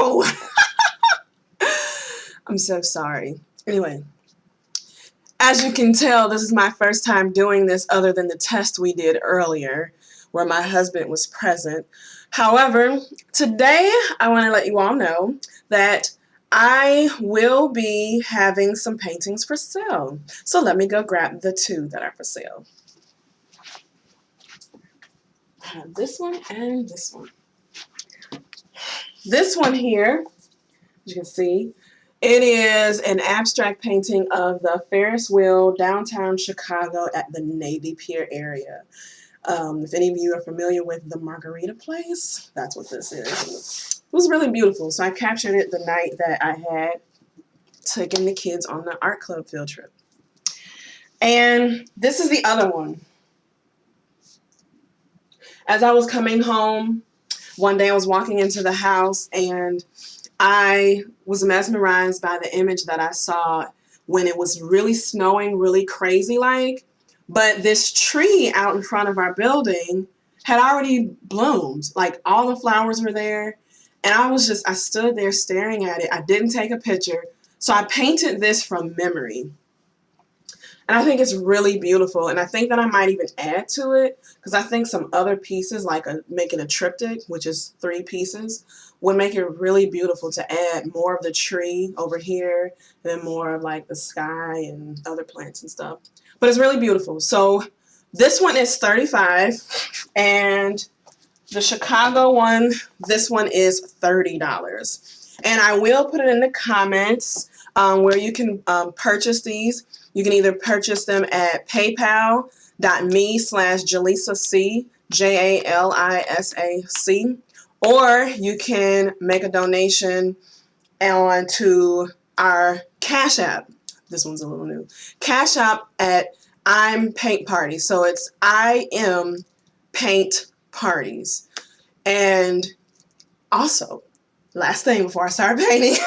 No! I'm so sorry. Anyway, as you can tell, this is my first time doing this other than the test we did earlier where my husband was present. However, today I want to let you all know that I will be having some paintings for sale. So let me go grab the two that are for sale. I have this one and this one. This one here, as you can see, it is an abstract painting of the Ferris wheel downtown Chicago at the Navy Pier area. If any of you are familiar with the Margarita Place, that's what this is. It was really beautiful, so I captured it the night that I had taken the kids on the art club field trip. And this is the other one. As I was coming home, one day I was walking into the house and I was mesmerized by the image that I saw when it was really snowing, really crazy like. But this tree out in front of our building had already bloomed. Like all the flowers were there. And I stood there staring at it. I didn't take a picture. So I painted this from memory. And I think it's really beautiful. And I think that I might even add to it because I think some other pieces, like making a triptych, which is 3 pieces, would make it really beautiful to add more of the tree over here, and then more of like the sky and other plants and stuff. But it's really beautiful. So this one is $35, and the Chicago one, this one is $30. And I will put it in the comments where you can purchase these. You can either purchase them at paypal.me/JalisaC, JALISAC, or you can make a donation onto our Cash App. This one's a little new. Cash App at I'm Paint Party. So it's I am Paint Parties. And also, last thing before I start painting,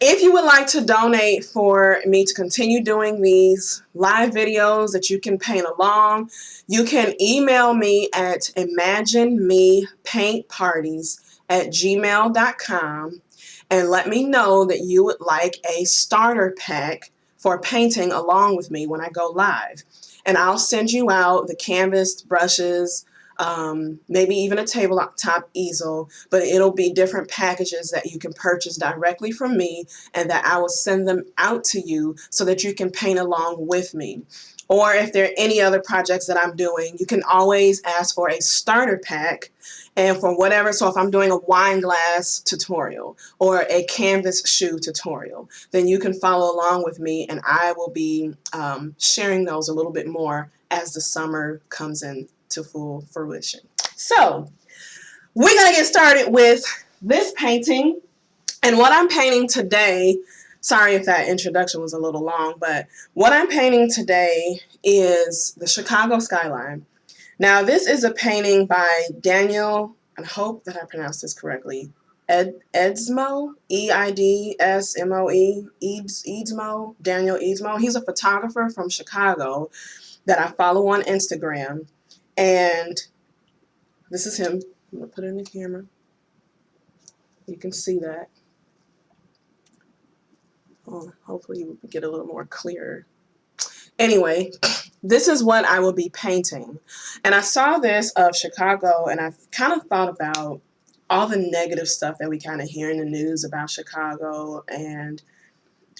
if you would like to donate for me to continue doing these live videos that you can paint along, you can email me at imaginemepaintparties@gmail.com and let me know that you would like a starter pack for painting along with me when I go live. And I'll send you out the canvas, brushes, maybe even a tabletop easel, but it'll be different packages that you can purchase directly from me and that I will send them out to you so that you can paint along with me. Or if there are any other projects that I'm doing, you can always ask for a starter pack and for whatever. So if I'm doing a wine glass tutorial or a canvas shoe tutorial, then you can follow along with me and I will be sharing those a little bit more as the summer comes in to full fruition. So we're going to get started with this painting. And what I'm painting today, sorry if that introduction was a little long, but what I'm painting today is the Chicago skyline. Now this is a painting by Daniel, I hope that I pronounced this correctly, Eidsmoe, E-I-D-S-M-O-E, Eidsmoe, Daniel Eidsmoe. He's a photographer from Chicago that I follow on Instagram. And this is him. I'm going to put it in the camera. You can see that. Oh, hopefully you will get a little more clear. Anyway, this is what I will be painting. And I saw this of Chicago and I kind of thought about all the negative stuff that we kind of hear in the news about Chicago. And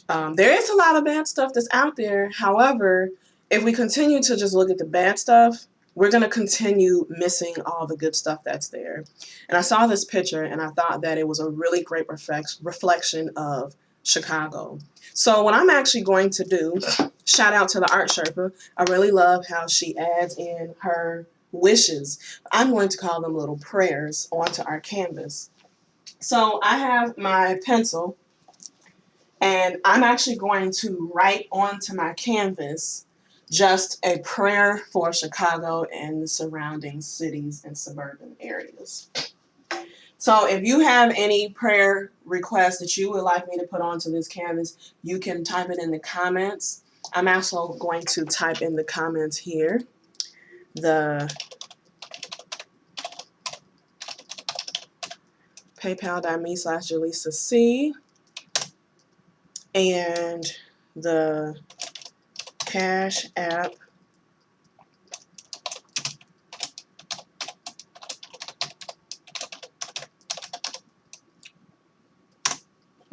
there is a lot of bad stuff that's out there. However, if we continue to just look at the bad stuff, we're going to continue missing all the good stuff that's there. And I saw this picture and I thought that it was a really great reflection of Chicago. So what I'm actually going to do, shout out to the Art Sherpa. I really love how she adds in her wishes. I'm going to call them little prayers onto our canvas. So I have my pencil and I'm actually going to write onto my canvas just a prayer for Chicago and the surrounding cities and suburban areas. So if you have any prayer requests that you would like me to put onto this canvas, you can type it in the comments. I'm also going to type in the comments here the PayPal.me/Jaleesa C. And the Cash App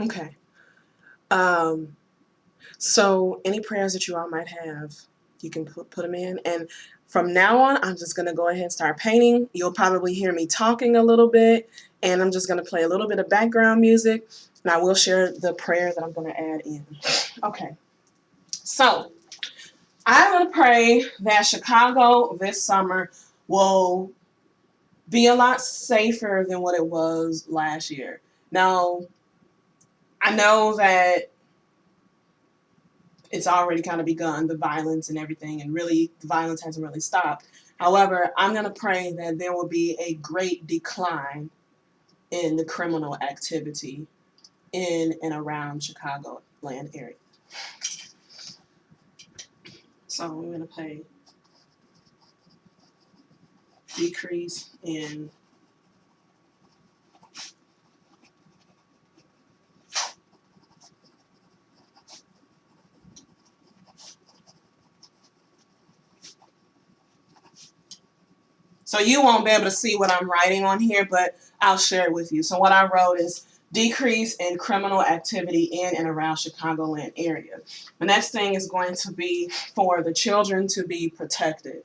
okay. So any prayers that you all might have, you can put them in. And from now on, I'm just going to go ahead and start painting. You'll probably hear me talking a little bit, and I'm just going to play a little bit of background music, and I will share the prayer that I'm going to add in. Okay. So I want to pray that Chicago this summer will be a lot safer than what it was last year. Now, I know that it's already kind of begun, the violence and everything, and really the violence hasn't really stopped. However, I'm going to pray that there will be a great decline in the criminal activity in and around Chicagoland area. So I'm going to pray decrease in so you won't be able to see what I'm writing on here, but I'll share it with you. So what I wrote is decrease in criminal activity in and around Chicagoland area. The next thing is going to be for the children to be protected.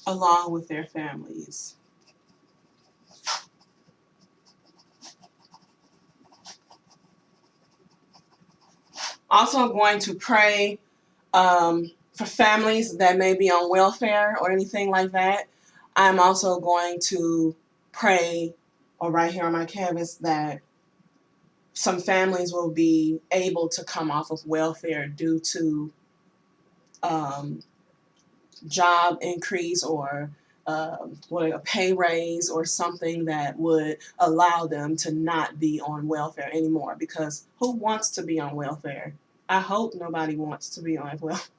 Along with their families. Also going to pray for families that may be on welfare or anything like that. I'm also going to pray, or right here on my canvas, that some families will be able to come off of welfare due to job increase or a pay raise or something that would allow them to not be on welfare anymore. Because who wants to be on welfare? I hope nobody wants to be on welfare.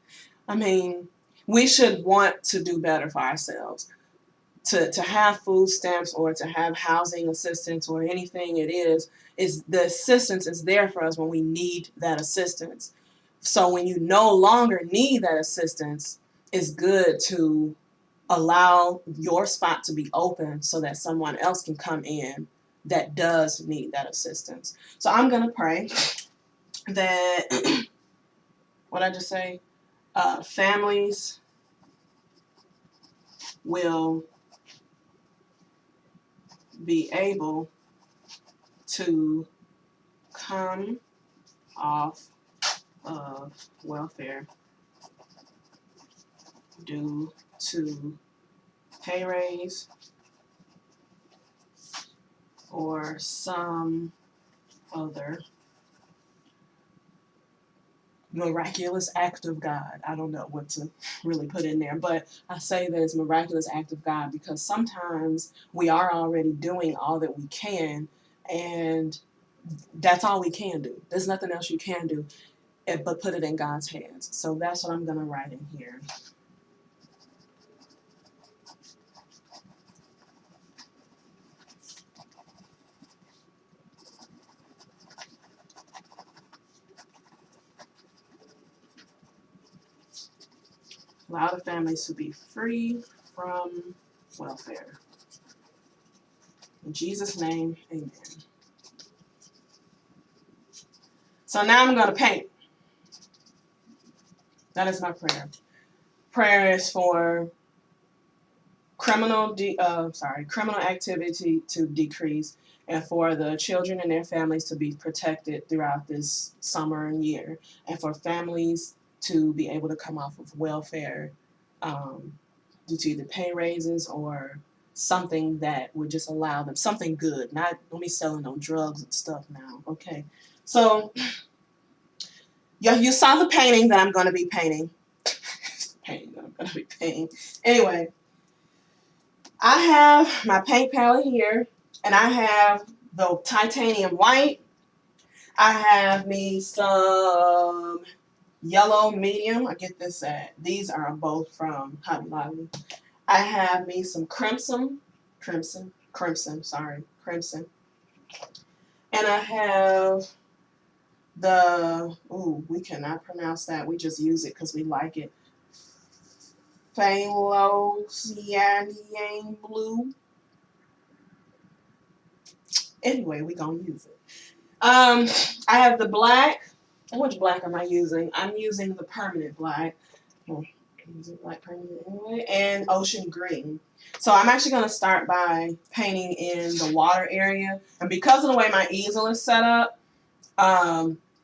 I mean, we should want to do better for ourselves. To have food stamps or to have housing assistance or anything it is the assistance is there for us when we need that assistance. So when you no longer need that assistance, it's good to allow your spot to be open so that someone else can come in that does need that assistance. So I'm going to pray that, what I just say, families will be able to come off of welfare due to pay raise or some other miraculous act of God. I don't know what to really put in there, but I say that it's miraculous act of God because sometimes we are already doing all that we can, and that's all we can do. There's nothing else you can do but put it in God's hands. So that's what I'm going to write in here. Allow the families to be free from welfare. In Jesus' name, amen. So now I'm going to paint. That is my prayer. Prayer is for criminal activity to decrease and for the children and their families to be protected throughout this summer and year, and for families to be able to come off of welfare due to either pay raises or something that would just allow them something good, not don't be selling no drugs and stuff now. Okay, so yeah, you saw the painting that I'm going to be painting. Anyway, I have my paint palette here, and I have the titanium white. I have me some yellow medium. I get this at, these are both from Hobby Lobby. I have me some crimson. And I have the, ooh, we cannot pronounce that. We just use it because we like it. Phthalo blue. Anyway, we gonna use it. I have the black. Which black am I using? I'm using the permanent black. Oh, using black permanent anyway. And ocean green. So I'm actually going to start by painting in the water area. And because of the way my easel is set up,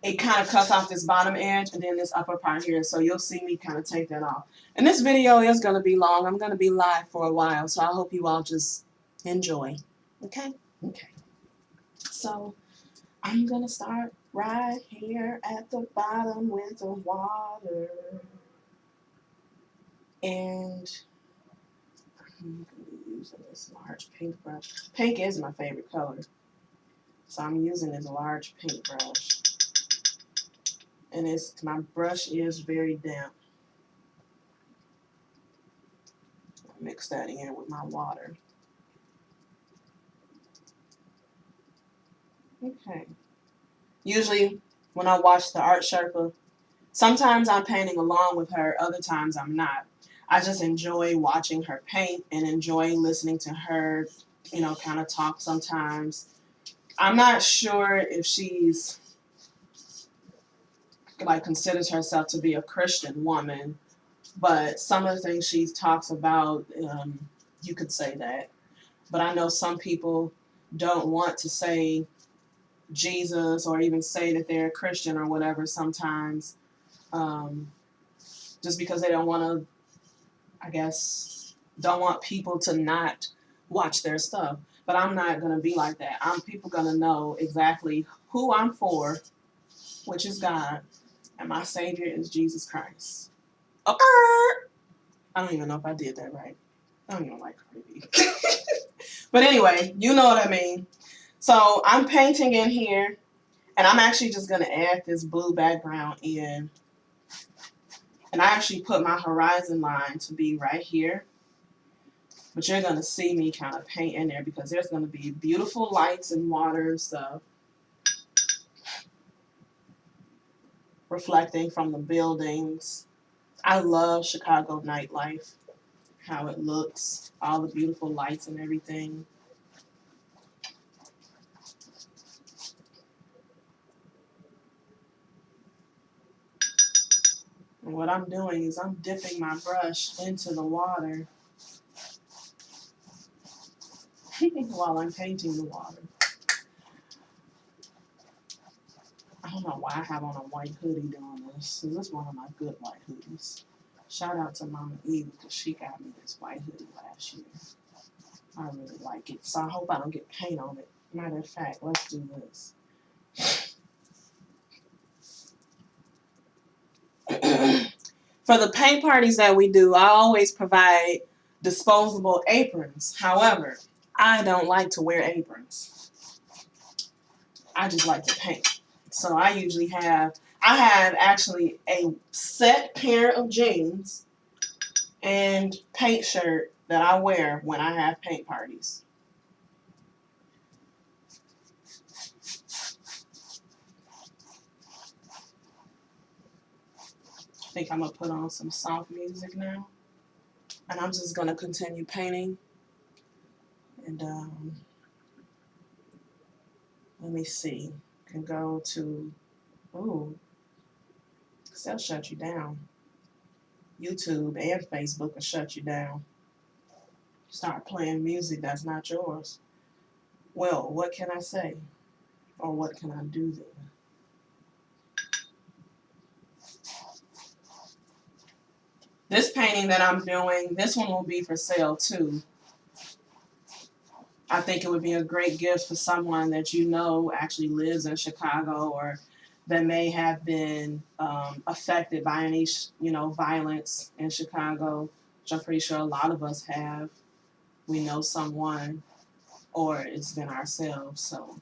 it kind of cuts off this bottom edge and then this upper part here. So you'll see me kind of take that off. And this video is going to be long. I'm going to be live for a while. So I hope you all just enjoy. Okay? Okay. So I'm going to start right here at the bottom with the water. And I'm going to be using this large paintbrush. Pink is my favorite color. So I'm using this large paintbrush. And my brush is very damp. Mix that in with my water. Okay. Usually when I watch the Art Sherpa, sometimes I'm painting along with her, other times I'm not. I just enjoy watching her paint and enjoy listening to her, you know, kind of talk sometimes. I'm not sure if she's, like, considers herself to be a Christian woman, but some of the things she talks about, you could say that. But I know some people don't want to say Jesus or even say that they're a Christian or whatever sometimes, just because they don't want to, I guess, don't want people to not watch their stuff. But I'm not going to be like that. People going to know exactly who I'm for, which is God, and my Savior is Jesus Christ. Okay. I don't even know if I did that right. I don't even like Cardi B. But anyway, you know what I mean. So I'm painting in here, and I'm actually just going to add this blue background in. And I actually put my horizon line to be right here. But you're going to see me kind of paint in there because there's going to be beautiful lights and water and stuff reflecting from the buildings. I love Chicago nightlife, how it looks, all the beautiful lights and everything. And what I'm doing is I'm dipping my brush into the water while I'm painting the water. I don't know why I have on a white hoodie doing this. This is one of my good white hoodies. Shout out to Mama Eve because she got me this white hoodie last year. I really like it. So I hope I don't get paint on it. Matter of fact, let's do this. For the paint parties that we do, I always provide disposable aprons. However, I don't like to wear aprons. I just like to paint. So I have actually a set pair of jeans and paint shirt that I wear when I have paint parties. I think I'm going to put on some soft music now. And I'm just going to continue painting. And let me see. Can go to, ooh, they'll shut you down. YouTube and Facebook will shut you down. Start playing music that's not yours. Well, what can I say? Or what can I do then? This painting that I'm doing, this one will be for sale too. I think it would be a great gift for someone that you know actually lives in Chicago or that may have been affected by any, violence in Chicago, which I'm pretty sure a lot of us have. We know someone, or it's been ourselves. So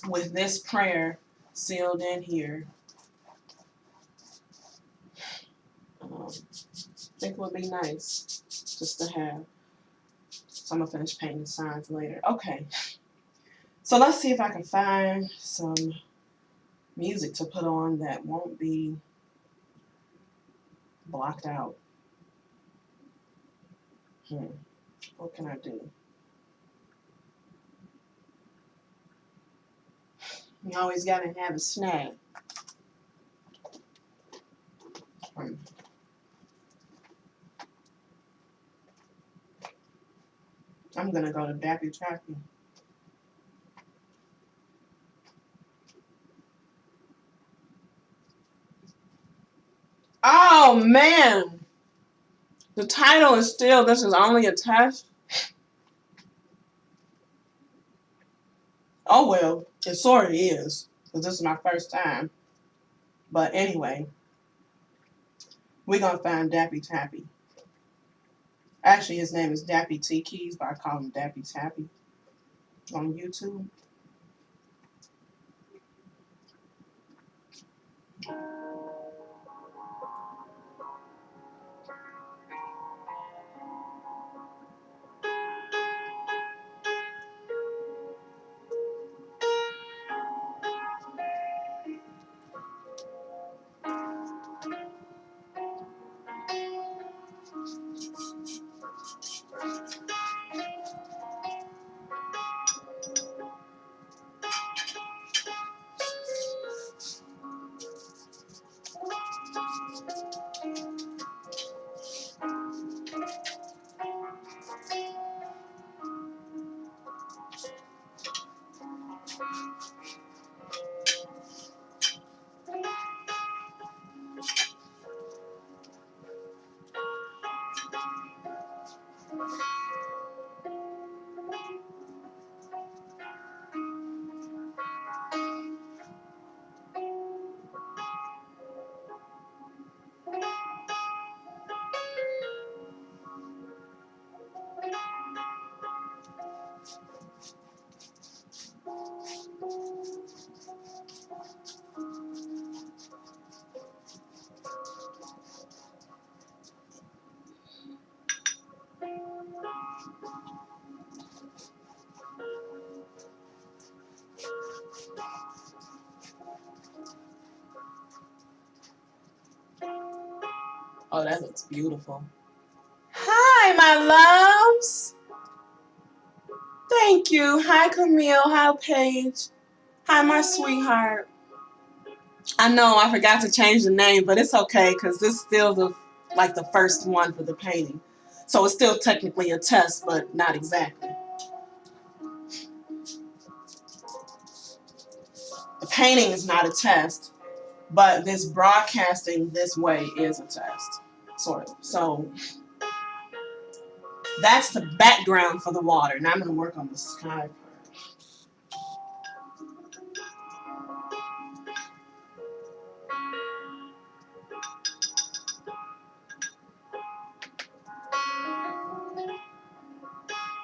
with this prayer sealed in here, think it would be nice just to have. So I'm gonna finish painting signs later. Okay. So let's see if I can find some music to put on that won't be blocked out. What can I do? You always gotta have a snack. I'm gonna go to Dappy Trappy. Oh man! The title is still "This is only a test." Oh well, it sort of is, because this is my first time. But anyway, we're gonna find Dappy Tappy. Actually, his name is Dappy T Keys, but I call him Dappy Tappy on YouTube. Oh, that looks beautiful. Hi, my loves. Thank you. Hi, Camille. Hi, Paige. Hi, my sweetheart. I know I forgot to change the name, but it's okay because this is still the first one for the painting. So it's still technically a test, but not exactly. The painting is not a test, but this broadcasting this way is a test, sort of. So that's the background for the water. Now I'm going to work on the sky part.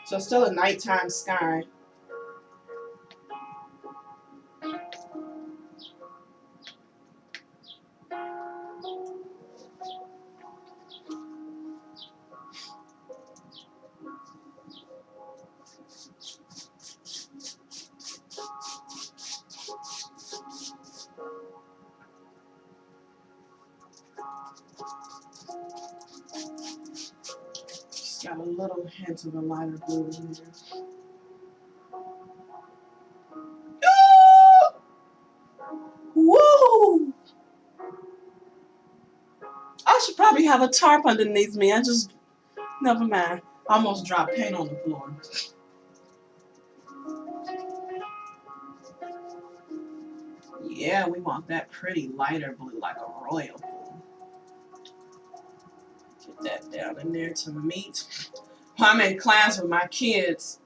So still a nighttime sky. Just got a little hint of a lighter blue in there. Woo! I should probably have a tarp underneath me. Never mind. I almost dropped paint on the floor. Yeah, we want that pretty lighter blue, like a royal blue. Get that down in there to meet. I'm in class with my kids,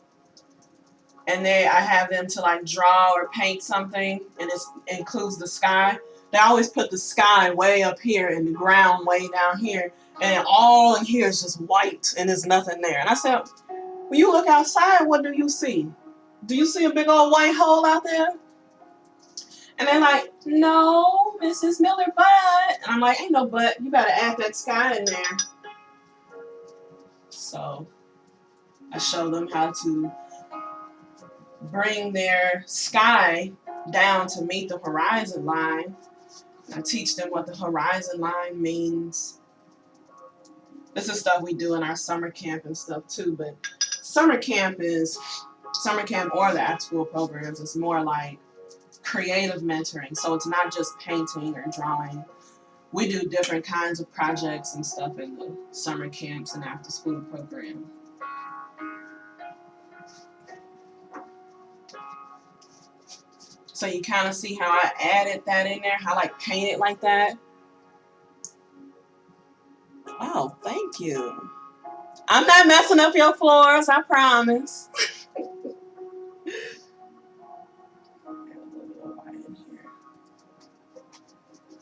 and I have them to like draw or paint something, and it includes the sky. They always put the sky way up here and the ground way down here, and all in here is just white, and there's nothing there. And I said, when you look outside, what do you see? Do you see a big old white hole out there? And they're like, no, Mrs. Miller, but. And I'm like, ain't no but. You gotta add that sky in there. So I show them how to bring their sky down to meet the horizon line. I teach them what the horizon line means. This is stuff we do in our summer camp and stuff too, but summer camp or the after school programs is more like creative mentoring. So it's not just painting or drawing. We do different kinds of projects and stuff in the summer camps and after school program. So you kind of see how I added that in there, how I like painted like that. Oh, thank you. I'm not messing up your floors, I promise.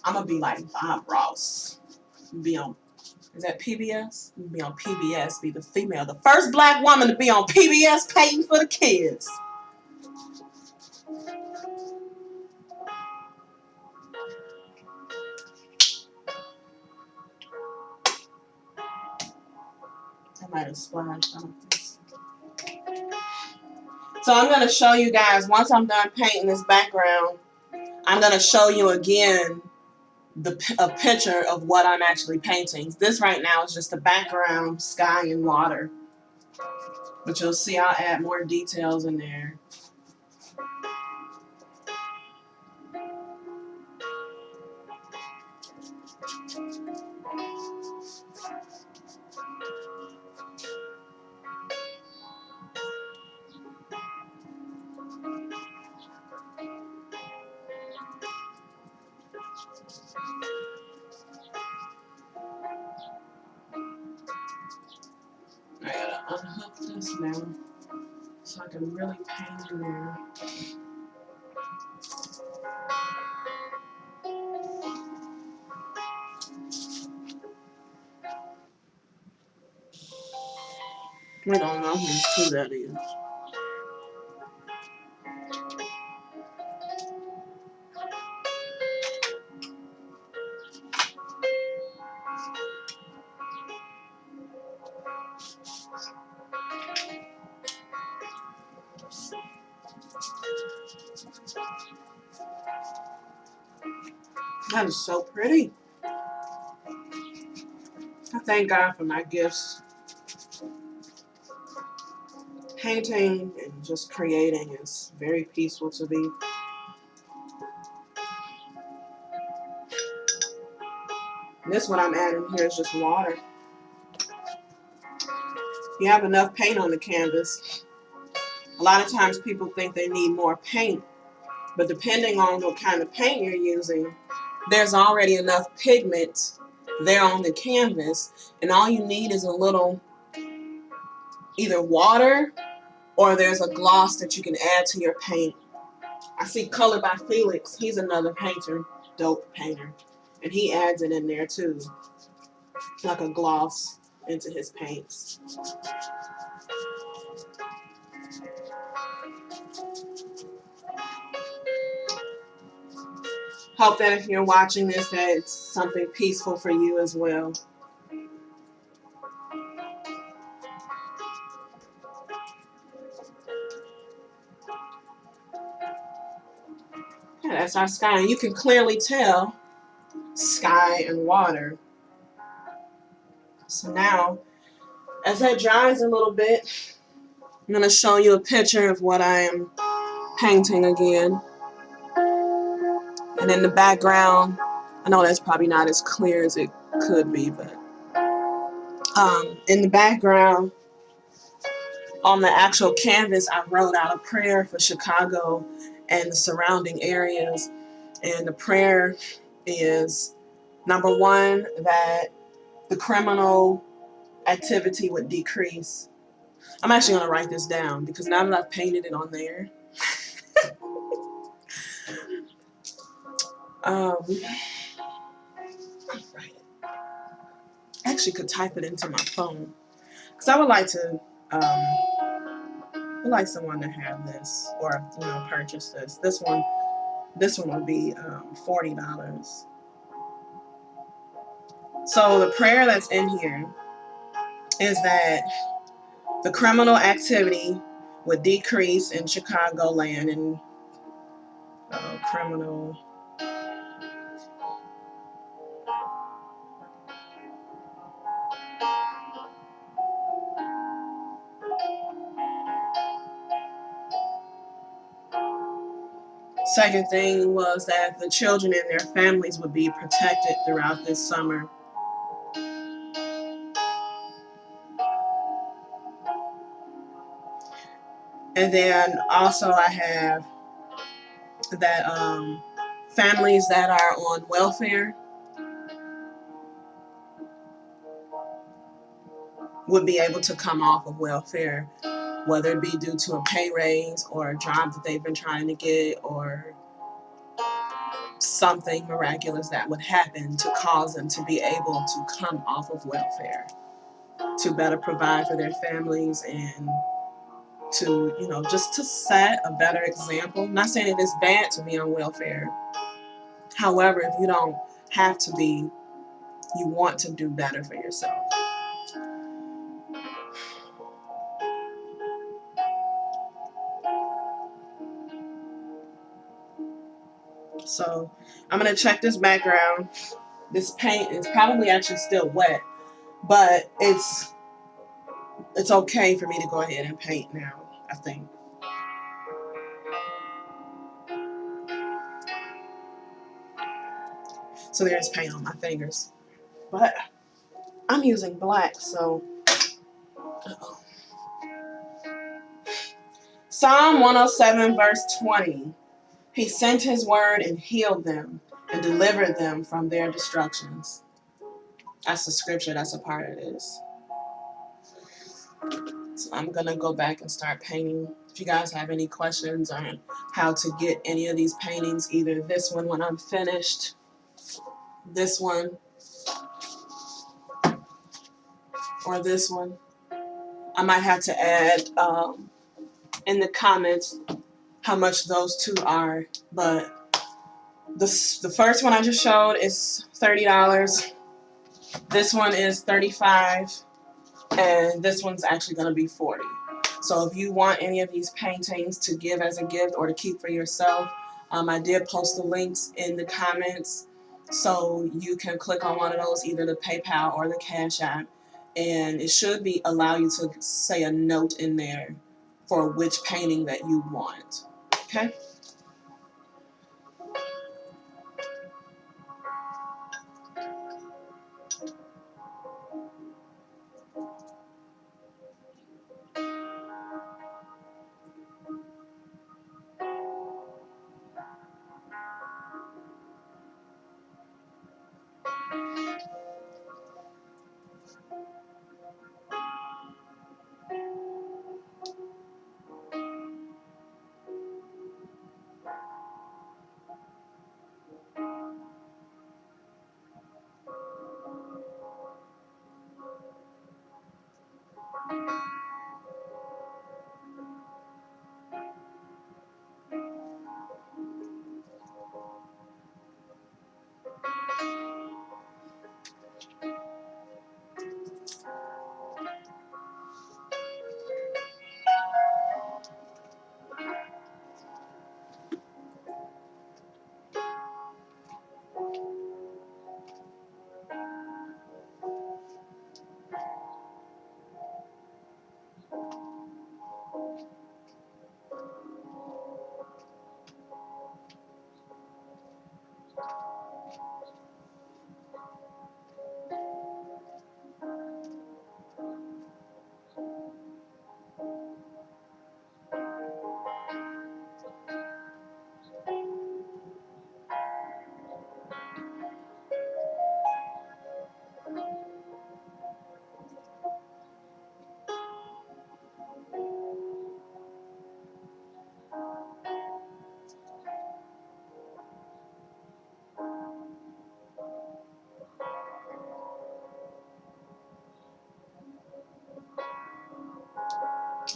I'm gonna be like Bob Ross. Be on, is that PBS? Be on PBS, be the first black woman to be on PBS painting for the kids. I might have splashed on this. So I'm going to show you guys, once I'm done painting this background, I'm going to show you again a picture of what I'm actually painting. This right now is just the background, sky and water. But you'll see I'll add more details in there. I gotta unhook this now so I can really paint in there. We don't know who that is. That is so pretty. I thank God for my gifts. Painting and just creating is very peaceful to me. This what I'm adding here is just water. You have enough paint on the canvas. A lot of times people think they need more paint, but depending on what kind of paint you're using, there's already enough pigment there on the canvas, and all you need is a little either water or there's a gloss that you can add to your paint. I see Color by Felix. He's another painter, dope painter, and he adds it in there too, like a gloss into his paints. Hope that if you're watching this, that it's something peaceful for you as well. Yeah, that's our sky, and you can clearly tell sky and water. So now, as that dries a little bit, I'm going to show you a picture of what I am painting again. And in the background, I know that's probably not as clear as it could be, but in the background, on the actual canvas, I wrote out a prayer for Chicago and the surrounding areas. And the prayer is, number one, that the criminal activity would decrease. I'm actually going to write this down because now that I've painted it on there, I actually could type it into my phone because I would like to, I'd like someone to have this or purchase this. This one would be $40. So the prayer that's in here is that the criminal activity would decrease in Chicagoland and criminal. Second thing was that the children and their families would be protected throughout this summer. And then also I have that families that are on welfare would be able to come off of welfare, whether it be due to a pay raise or a job that they've been trying to get or something miraculous that would happen to cause them to be able to come off of welfare to better provide for their families and to, you know, just to set a better example. I'm not saying it is bad to be on welfare. However, if you don't have to be, you want to do better for yourself. So I'm going to check this background. This paint is probably actually still wet, but it's okay for me to go ahead and paint now, I think. So there's paint on my fingers. But I'm using black, so. Uh-oh. Psalm 107, verse 20. He sent his word and healed them and delivered them from their destructions. That's the scripture that's a part of this. So I'm going to go back and start painting. If you guys have any questions on how to get any of these paintings, either this one when I'm finished, this one, or this one, I might have to add in the comments how much those two are. But the first one I just showed is $30. This one is $35, and this one's actually going to be $40. So if you want any of these paintings to give as a gift or to keep for yourself, I did post the links in the comments, so you can click on one of those, either the PayPal or the Cash App, and it should be allow you to say a note in there for which painting that you want. Okay.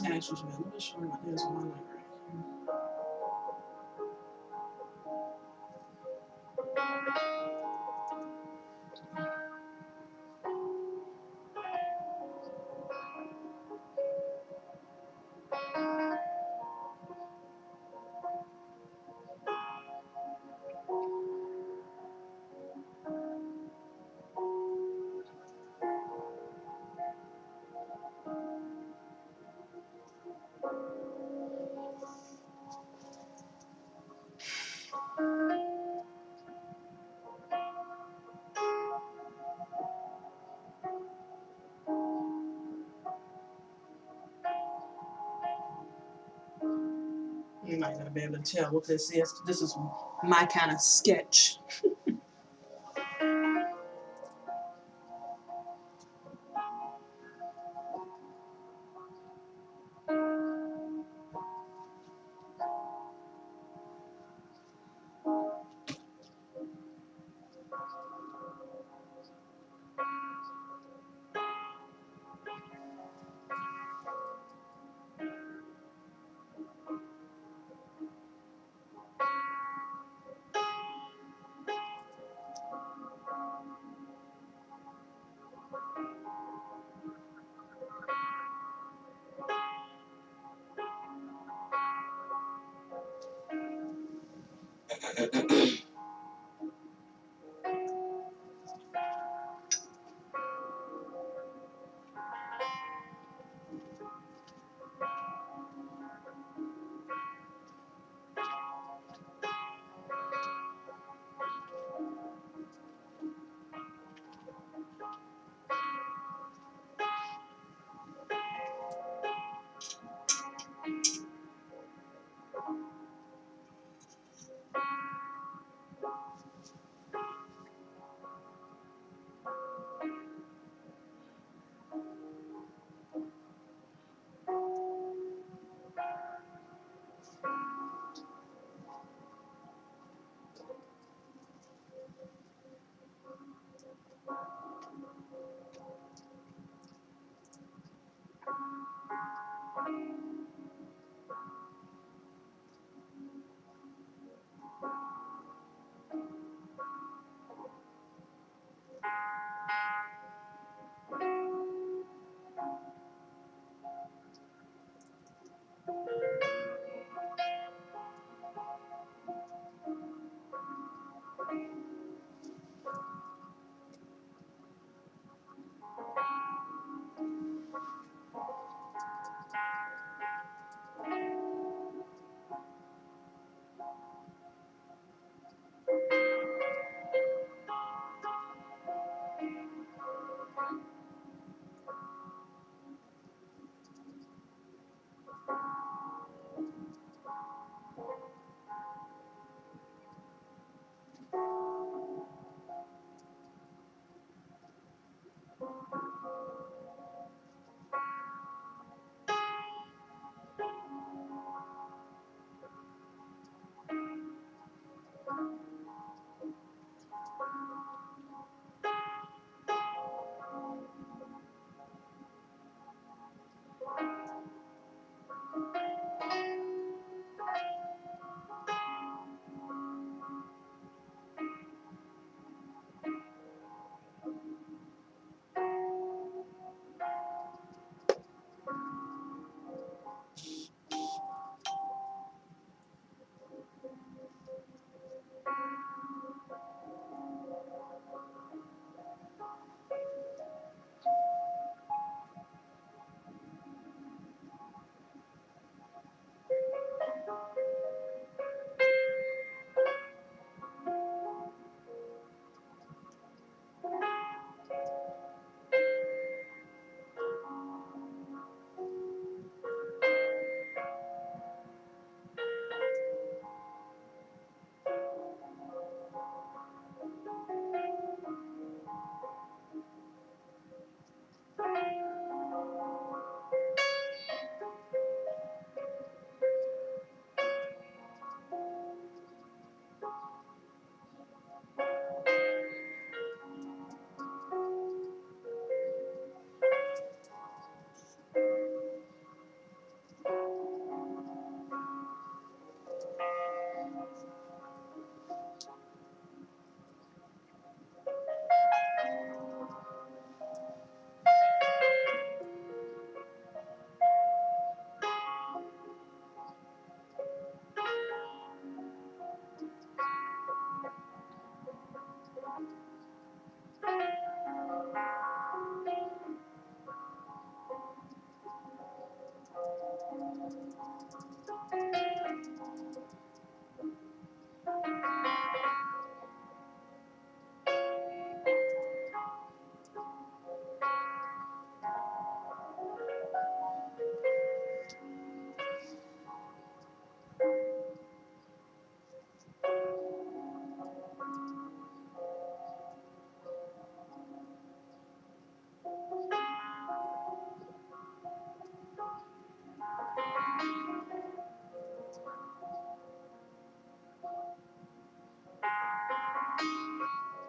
Yeah, it's usually a little bit short. There's one right here. might not be able to tell what this is. This is my kind of sketch.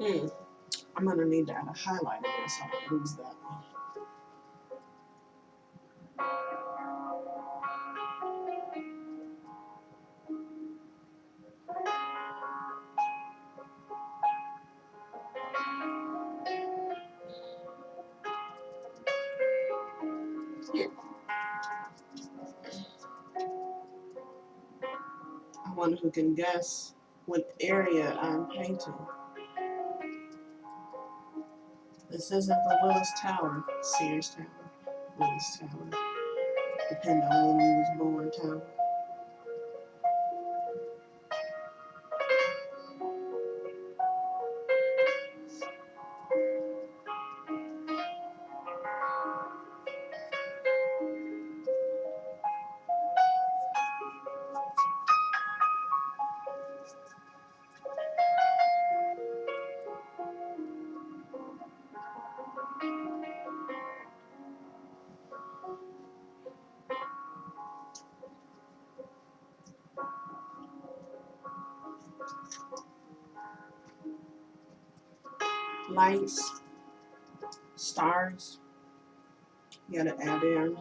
I'm gonna need to add a highlight in there so I don't lose that one. I wonder who can guess what area I'm painting. This isn't the Willis Tower, Sears Tower, Willis Tower. Depending on when you was born, Tower. Lights, stars. You gotta add in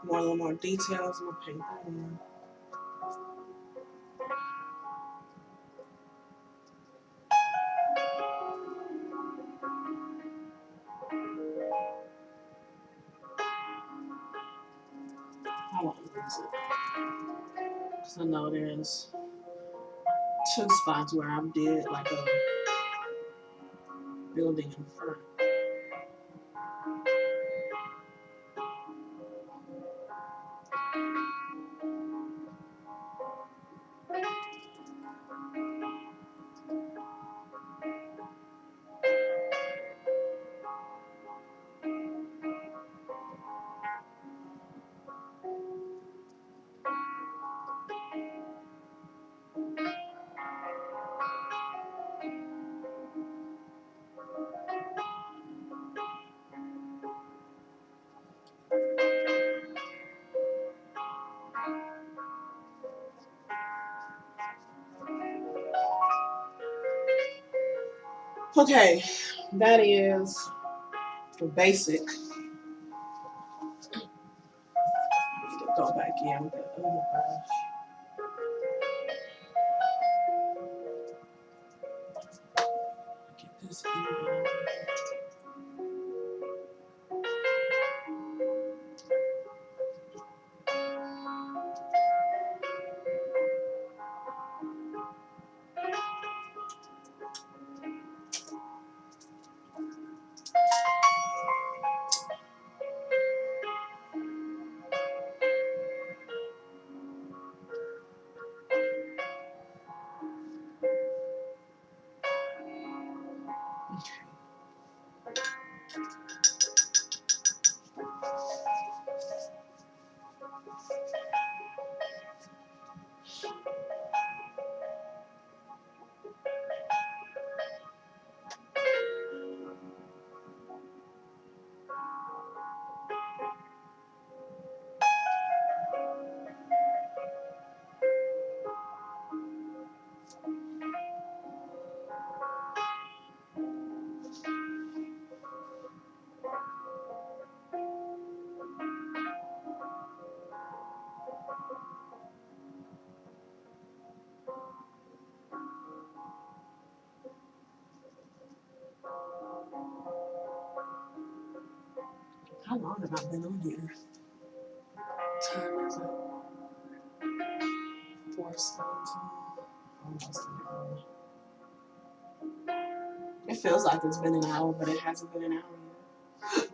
a little more details. I'm gonna paint that in. I won't use it because I know there's two spots where I did like a building in front. Okay, that is the basic. Go back in with the other brush. Get this even. How long have I been on here? Time is it? 4:17. Almost an hour. It feels like it's been an hour, but it hasn't been an hour yet.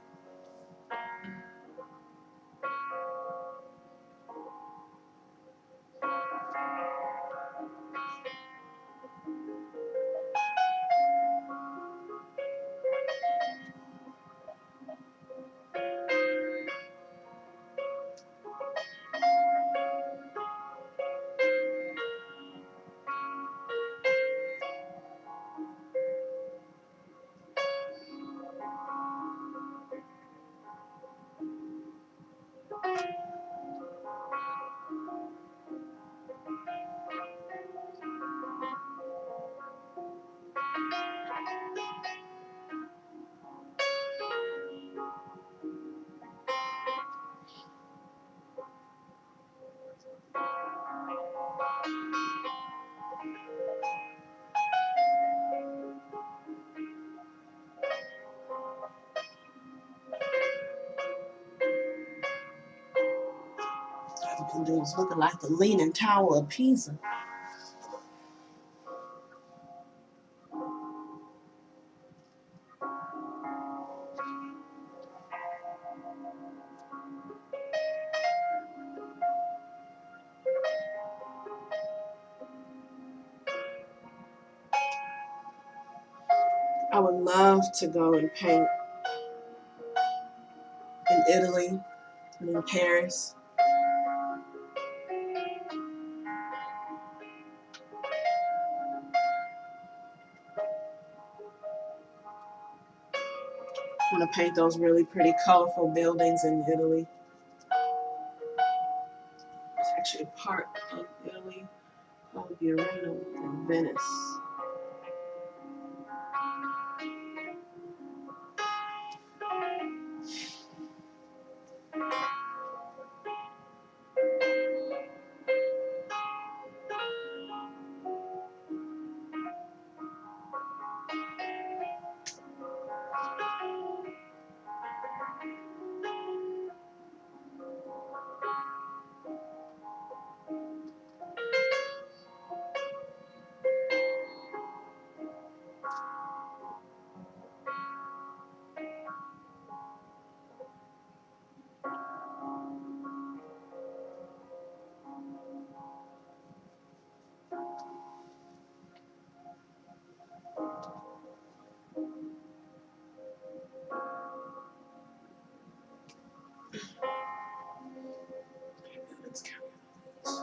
Them dudes looking like the Leaning Tower of Pisa. I would love to go and paint in Italy and in Paris. I want to paint those really pretty colorful buildings in Italy. It's actually a part of Italy called Burano in Venice. Let's count these.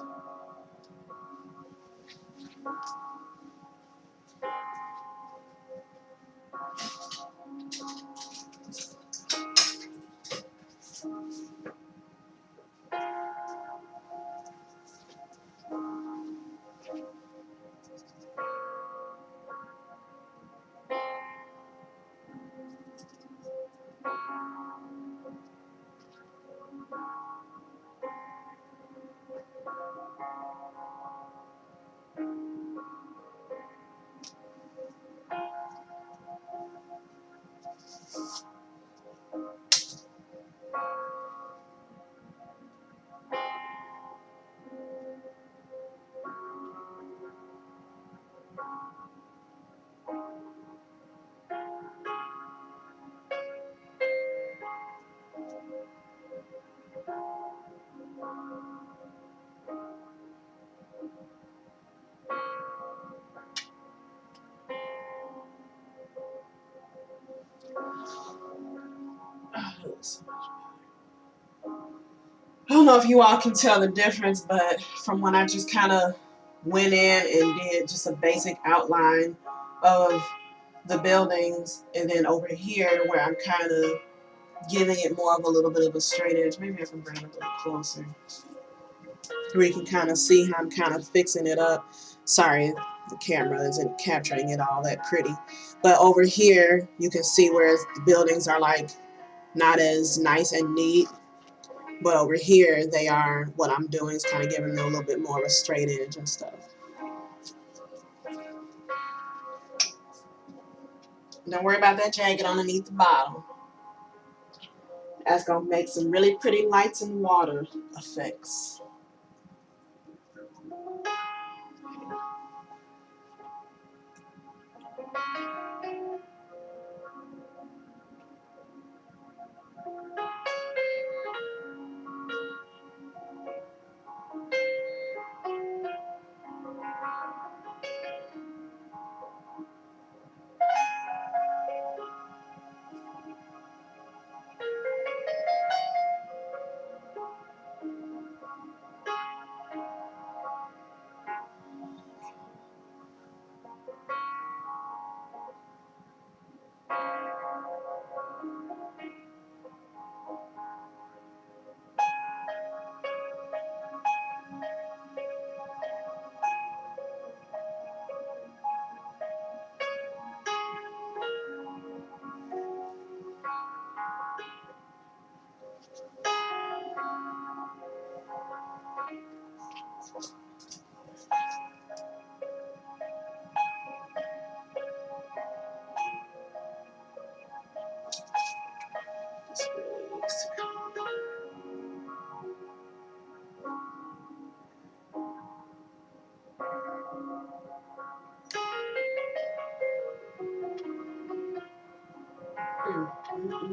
Oh, that looks so much better. I don't know if you all can tell the difference, but from when I just kind of went in and did just a basic outline of the buildings, and then over here where I'm kind of giving it more of a little bit of a straight edge. Maybe I can bring it a little closer where you can kind of see how I'm kind of fixing it up. Sorry, the camera isn't capturing it all that pretty. But over here, you can see where the buildings are like not as nice and neat. But over here, they are, what I'm doing is kind of giving them a little bit more of a straight edge and stuff. Don't worry about that jagged underneath the bottom. That's going to make some really pretty lights and water effects.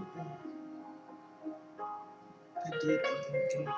I did open the gate.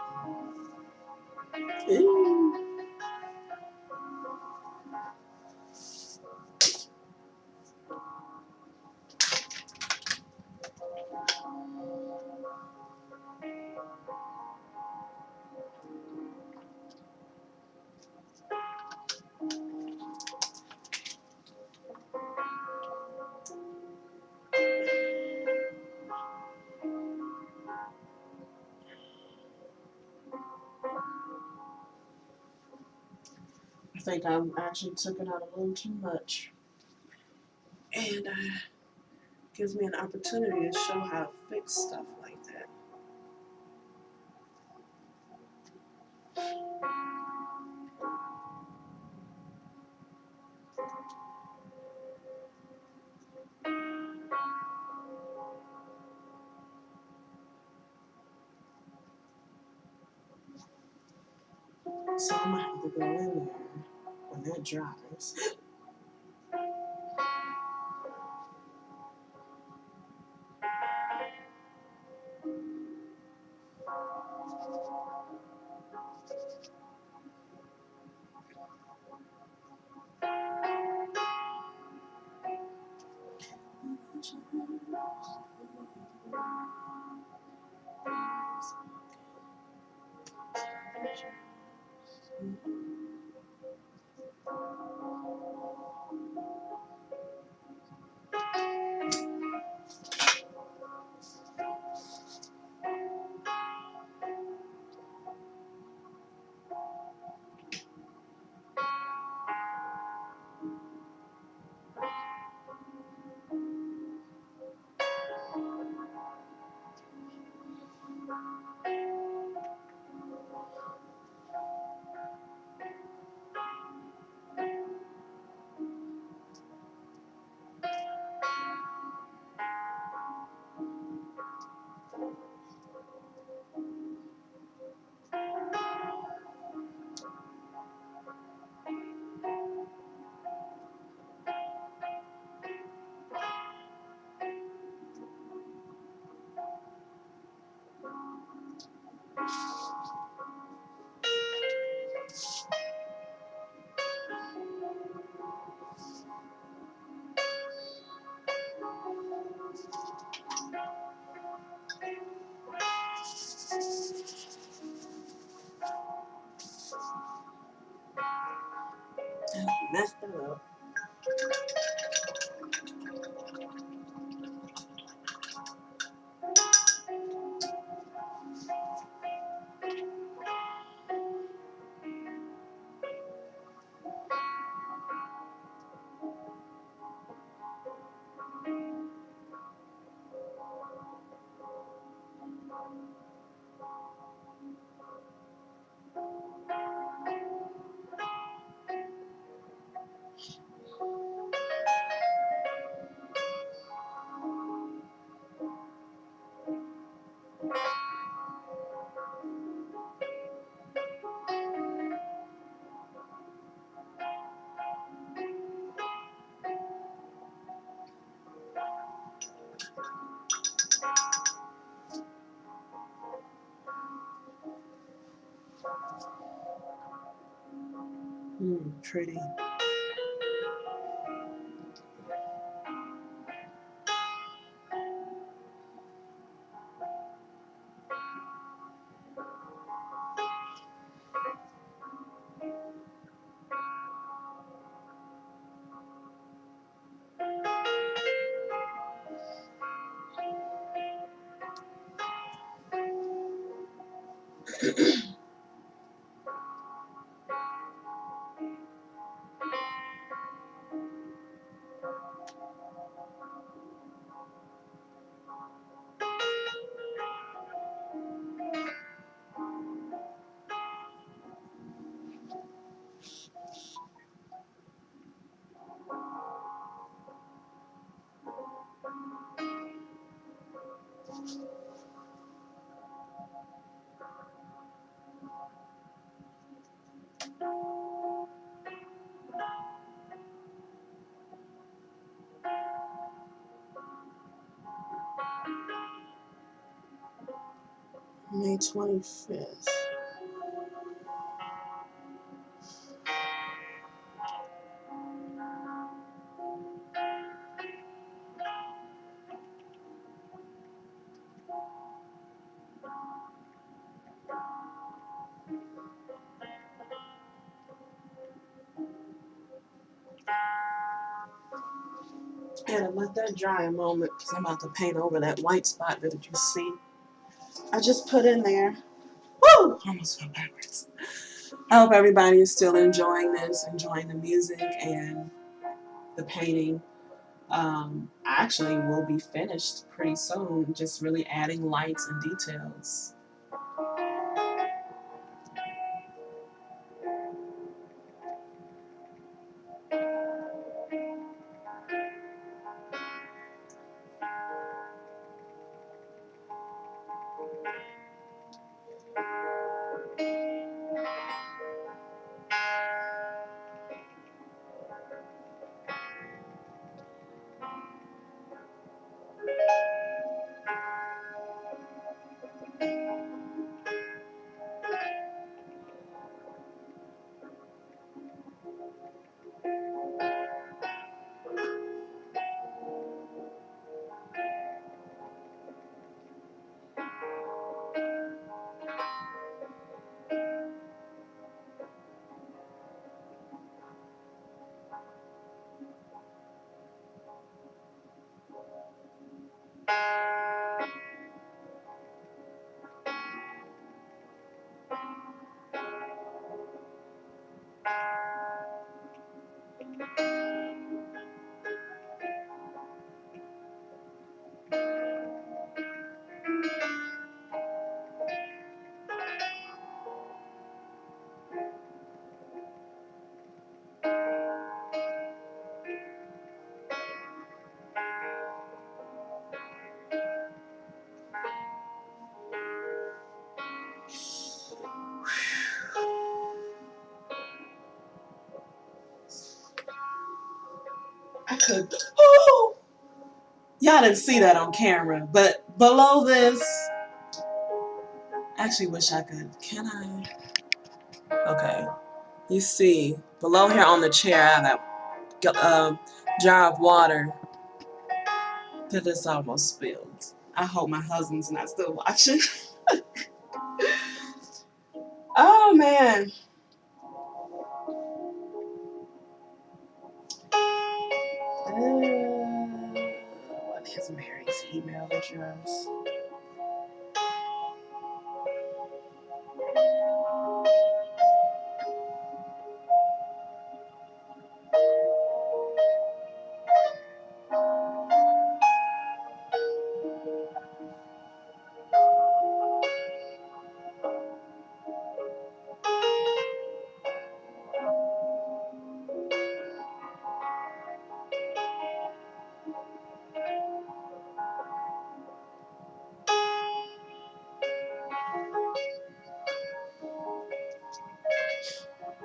I think I actually took it out a little too much. And gives me an opportunity to show how to fix stuff like that. So I'm gonna have to go in there when that dries. I messed it up. Pretty. May 25th. And let that dry a moment because I'm about to paint over that white spot that you see. I just put in there. Woo! Almost fell backwards. I hope everybody is still enjoying this, enjoying the music and the painting. I actually will be finished pretty soon, just really adding lights and details. I could. Oh! Y'all didn't see that on camera, but below this, I actually wish I could. Can I? Okay. You see, below here on the chair, I have that jar of water that is almost spilled. I hope my husband's not still watching. Oh man. What is Mary's email address?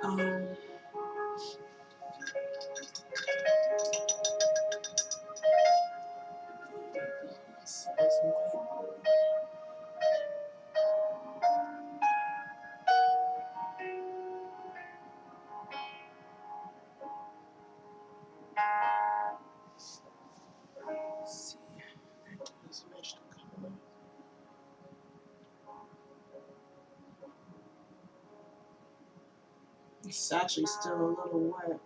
Um, it's actually still a little wet.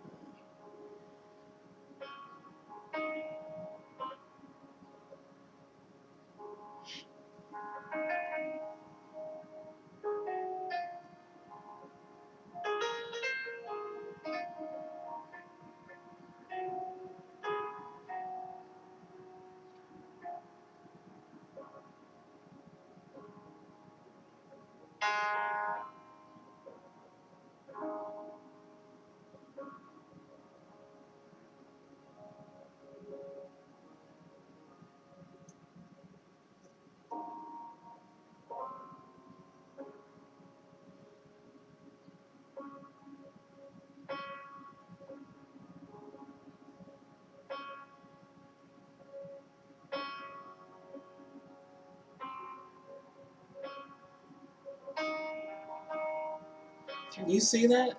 Can you see that?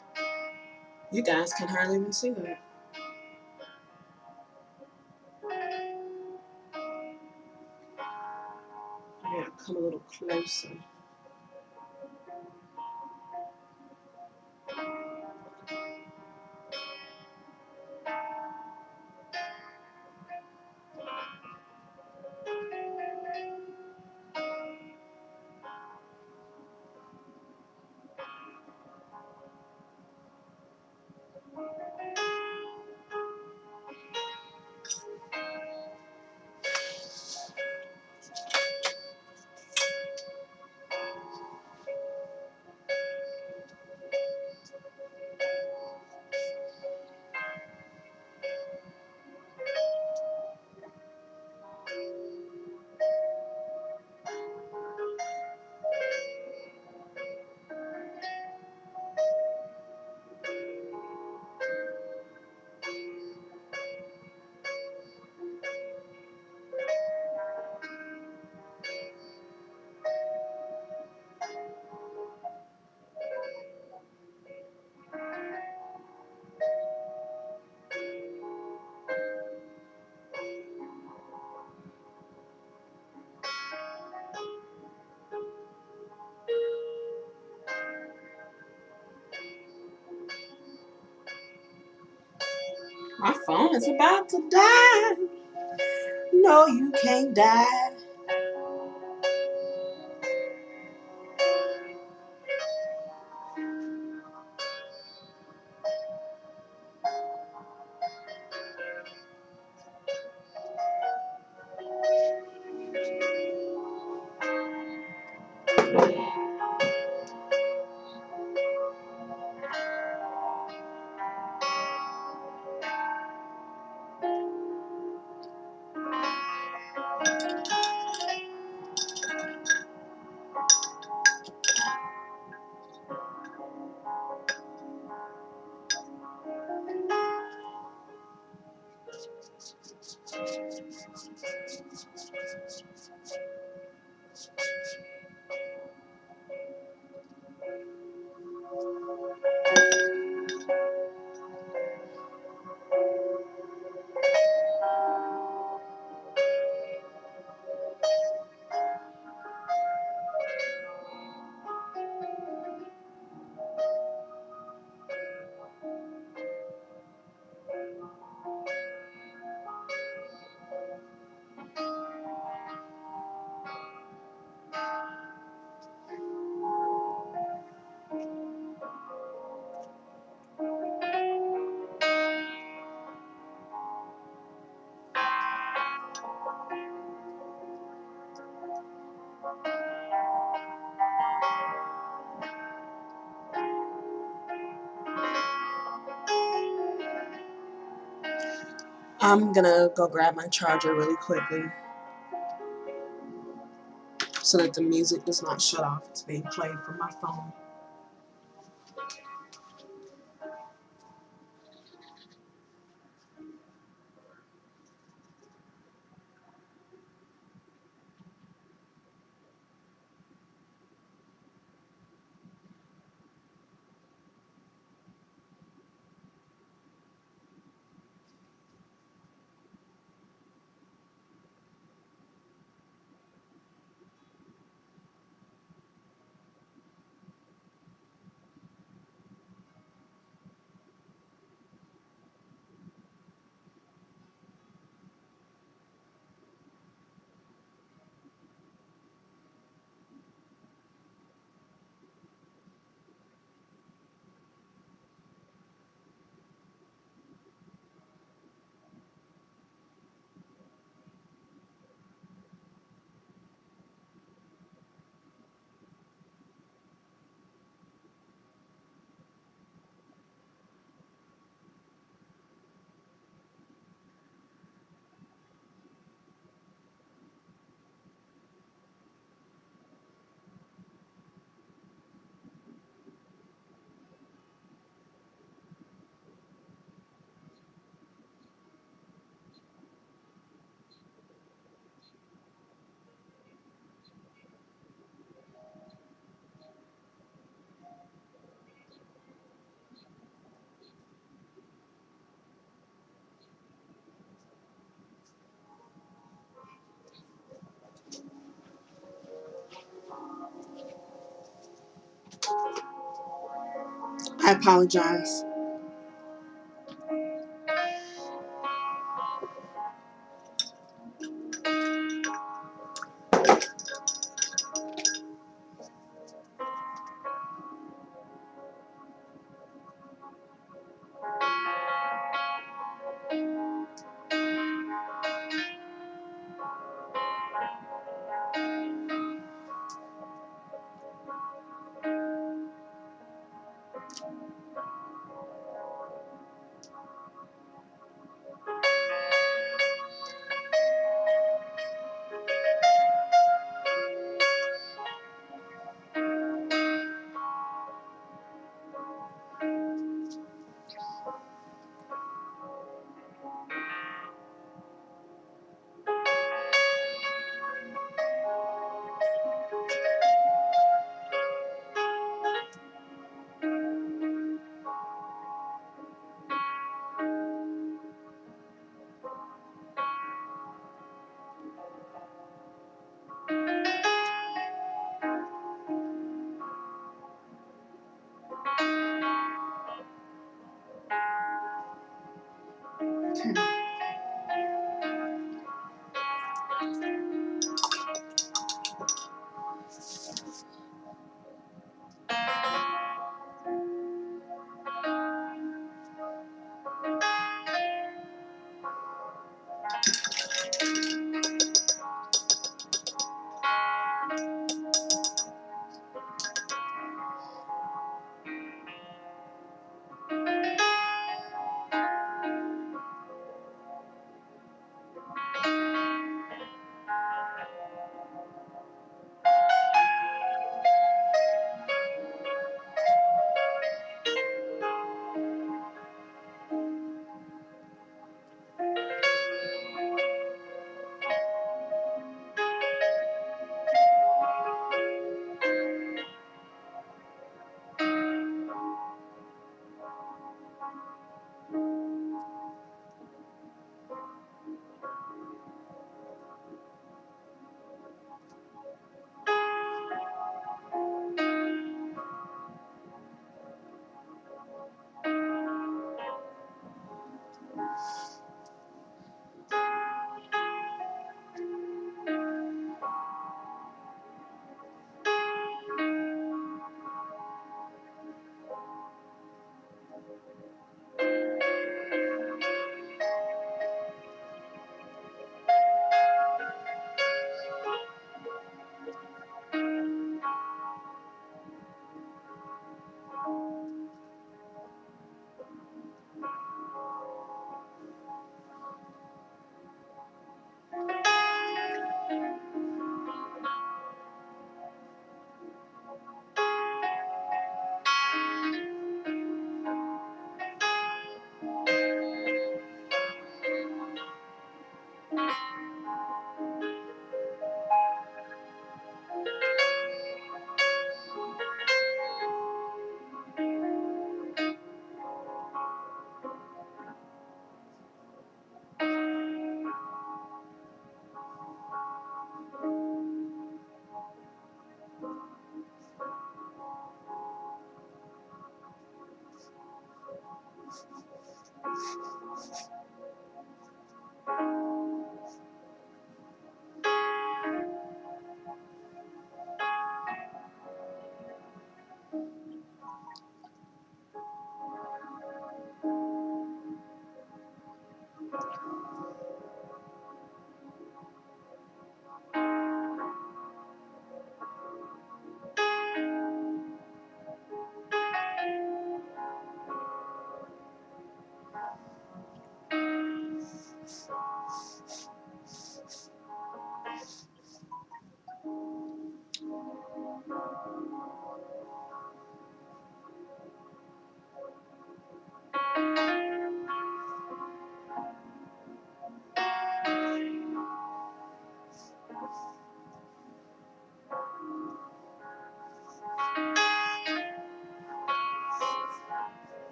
You guys can hardly even see that. I gotta come a little closer. My phone is about to die. No, you can't die. I'm gonna go grab my charger really quickly so that the music does not shut off. It's being played from my phone. I apologize. Okay.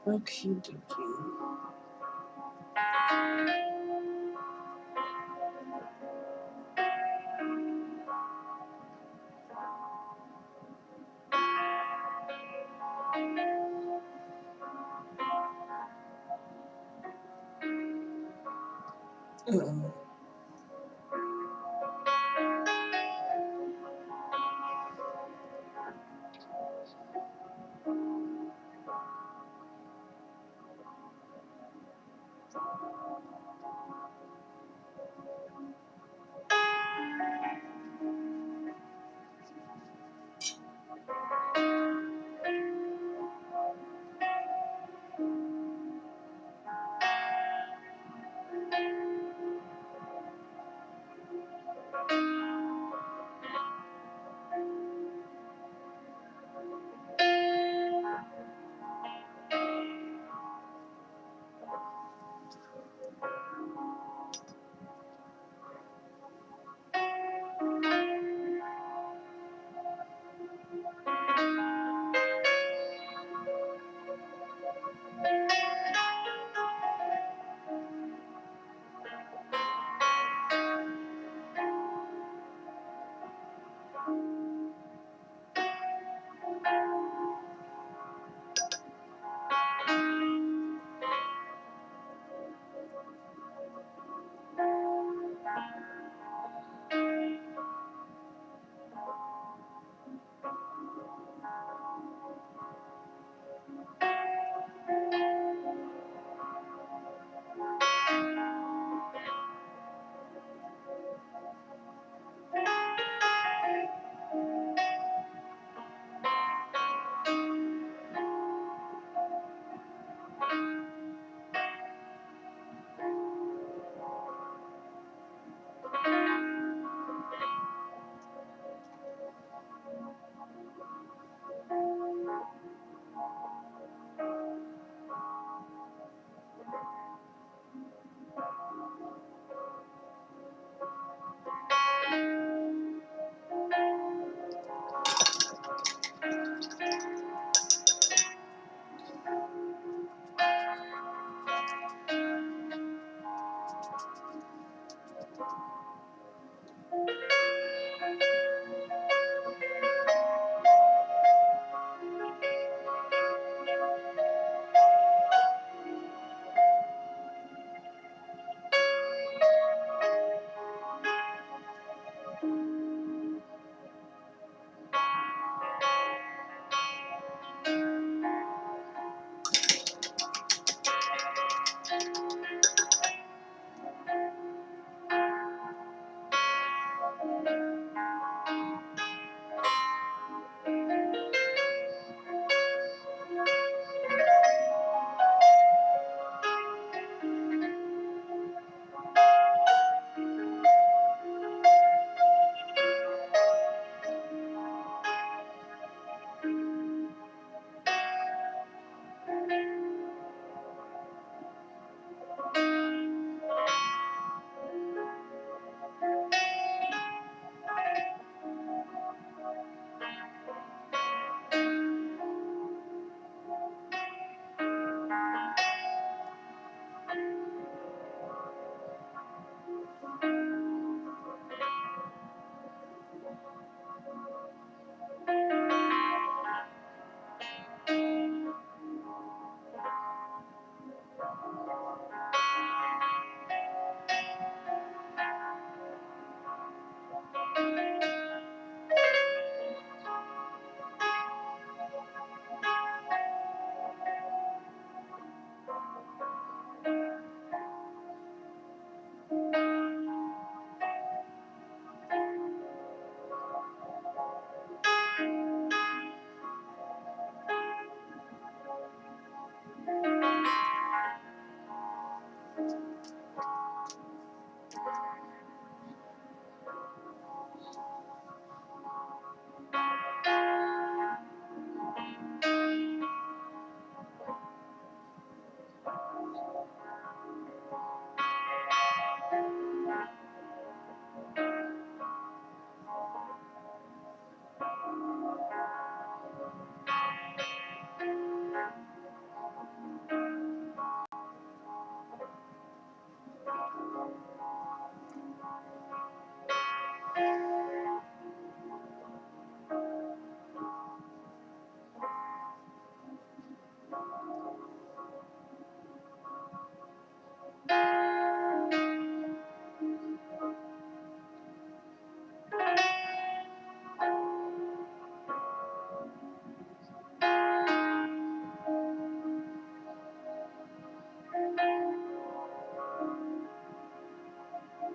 Okie dokie. Mm-mm.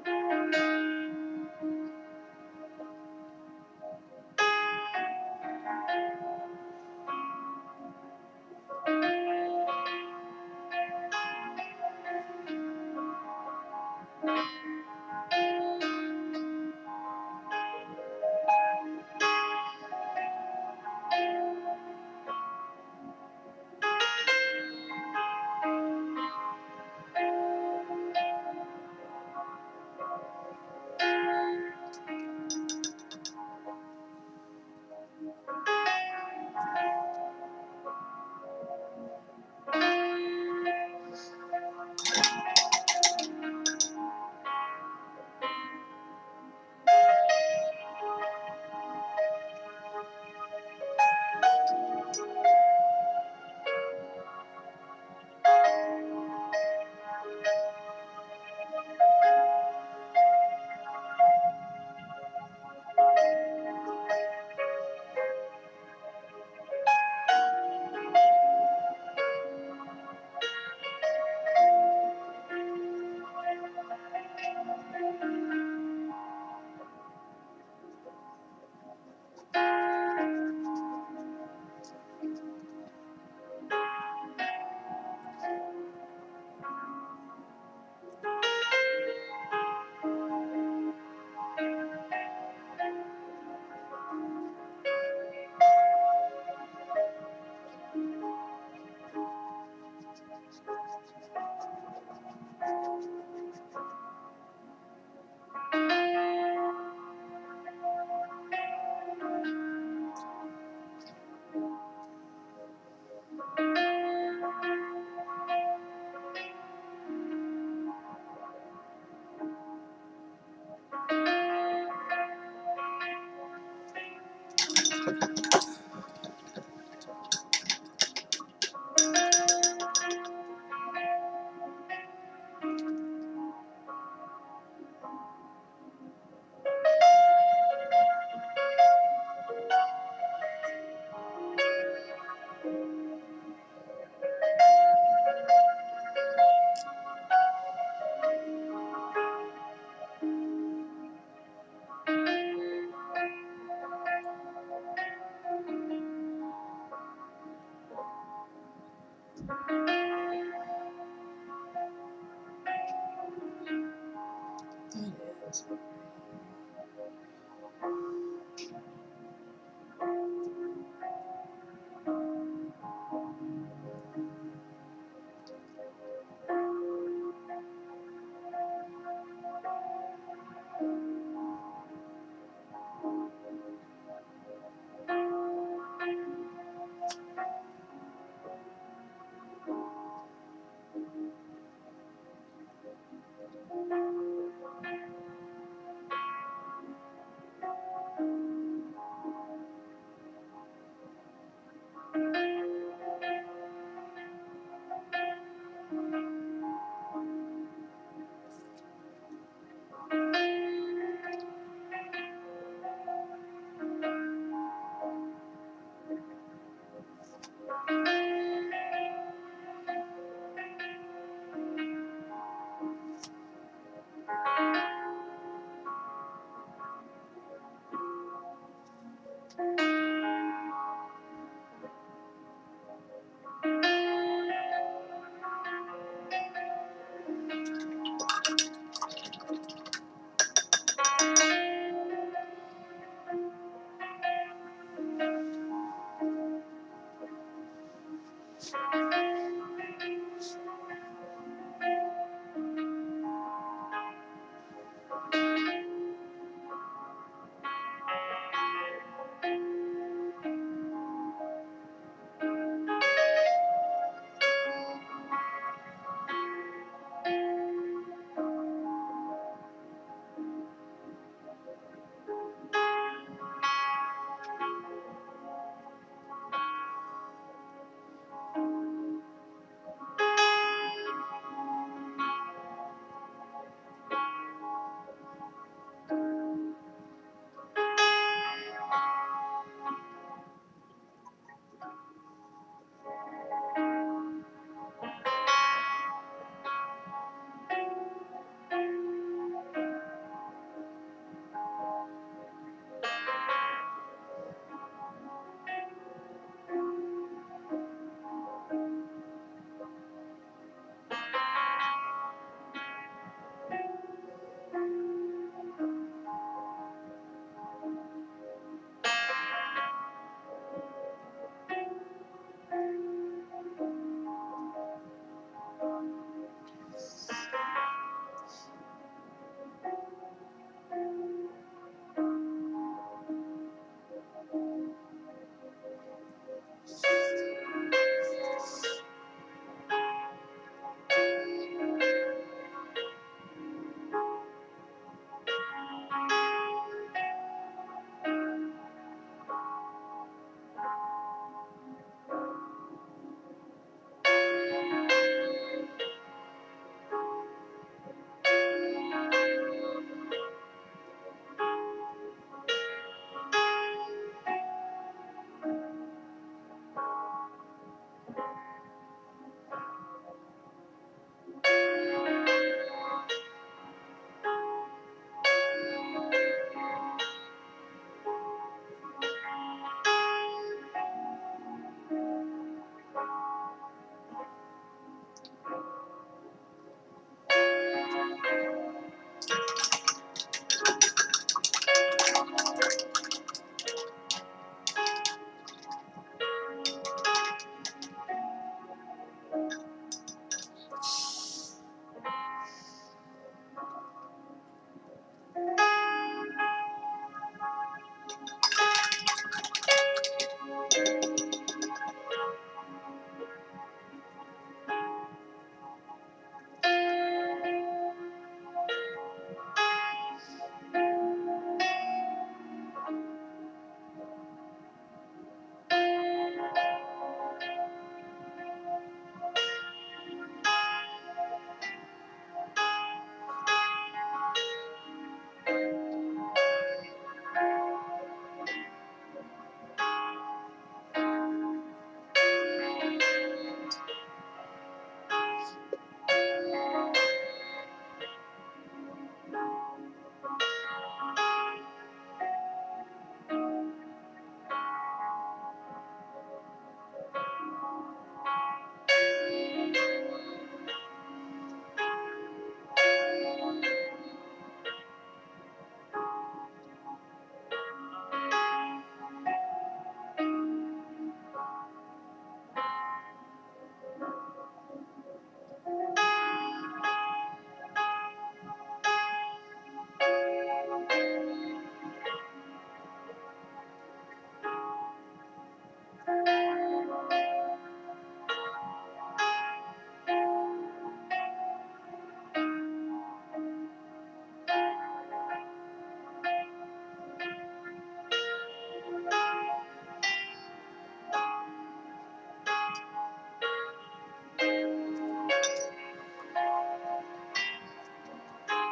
That is.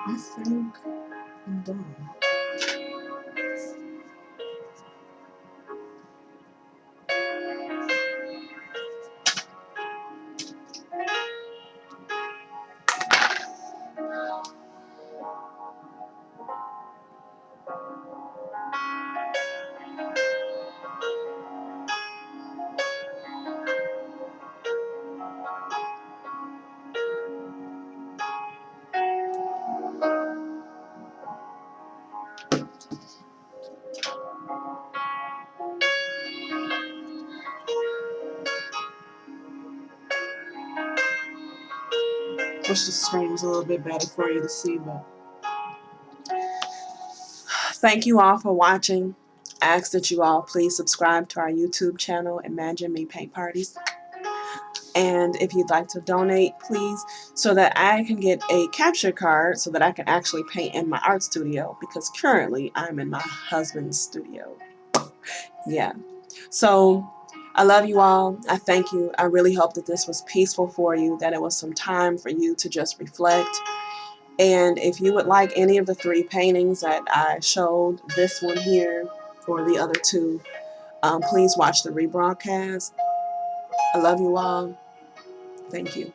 I think I'm done. Wish the screen was a little bit better for you to see, but thank you all for watching. I ask that you all please subscribe to our YouTube channel, Imagine Me Paint Parties. And if you'd like to donate, please, so that I can get a capture card so that I can actually paint in my art studio, because currently I'm in my husband's studio. Yeah. So I love you all. I thank you. I really hope that this was peaceful for you, that it was some time for you to just reflect. And if you would like any of the 3 paintings that I showed, this one here or the other 2, please watch the rebroadcast. I love you all. Thank you.